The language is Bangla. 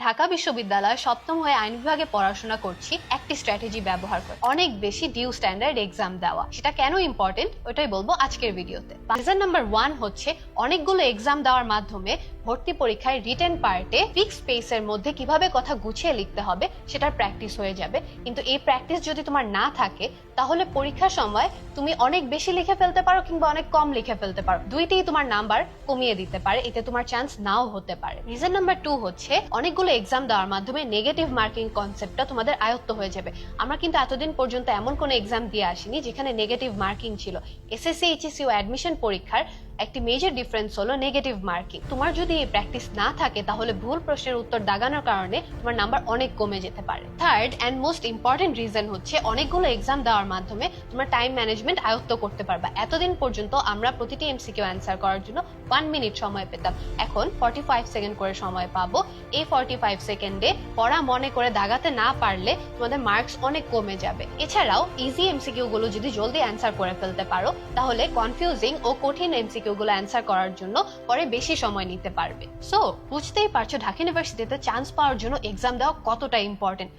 ঢাকা বিশ্ববিদ্যালয়ে সপ্তম হয়ে আইন বিভাগে পড়াশোনা করছি একটি স্ট্র্যাটেজি ব্যবহার করে অনেক বেশি ডিউ স্ট্যান্ডার্ড এক্সাম দেওয়া। সেটা কেন ইম্পর্টেন্ট ওটাই বলবো আজকের ভিডিওতে। রিজন নাম্বার 1 হচ্ছে অনেকগুলো এক্সাম দেওয়ার মাধ্যমে ভর্তি পরীক্ষায় রিটেন পার্টে ফিক্সড স্পেসের মধ্যে কিভাবে কথা গুছিয়ে লিখতে হবে সেটার প্র্যাকটিস হয়ে যাবে। কিন্তু এই প্র্যাকটিস যদি তোমার না থাকে তাহলে পরীক্ষার সময় তুমি অনেক বেশি লিখে ফেলতে পারো কিংবা অনেক কম লিখে ফেলতে পারো, দুইটাই তোমার নাম্বার কমিয়ে দিতে পারে, এতে তোমার চান্স নাও হতে পারে। রিজন নাম্বার 2 হচ্ছে অনেকগুলো এক্সাম দেওয়ার মাধ্যমে নেগেটিভ মার্কিং কনসেপ্টটা তোমাদের আয়ত্ত হয়ে যাবে। আমরা কিন্তু এতদিন পর্যন্ত এমন কোনো এক্সাম দিয়ে আসিনি যেখানে নেগেটিভ মার্কিং ছিল। এসএসসি, এইচএসসি ও অ্যাডমিশন পরীক্ষার একটি মেজর ডিফারেন্স হলো নেগেটিভ মার্কিং। তোমার যদি এই প্র্যাকটিস না থাকে তাহলে ভুল প্রশ্নের উত্তর দাগানোর কারণে তোমার নাম্বার অনেক কমে যেতে পারে। Third and most important reason হচ্ছে অনেকগুলো এক্সাম দেওয়ার মাধ্যমে তোমার টাইম ম্যানেজমেন্ট আয়ত্ত করতে পারবা। এতদিন পর্যন্ত আমরা প্রতিটি এমসিকিউ অ্যান্সার করার জন্য 1 মিনিট সময় পেতাম, এখন 45 সেকেন্ড করে সময় পাবো। এই 45 সেকেন্ডে পড়া মনে করে দাগাতে না পারলে তোমাদের মার্কস অনেক কমে যাবে। এছাড়াও ইজি এমসিকিউ গুলো যদি জলদি অ্যান্সার করে ফেলতে পারো তাহলে কনফিউজিং ও কঠিন এমসিকিউ গুলো অ্যান্সার করার জন্য পরে বেশি সময় নিতে পারবে। সো বুঝতেই পারছো ঢাকা ইউনিভার্সিটিতে চান্স পাওয়ার জন্য এক্সাম দেওয়া কতটা ইম্পর্টেন্ট।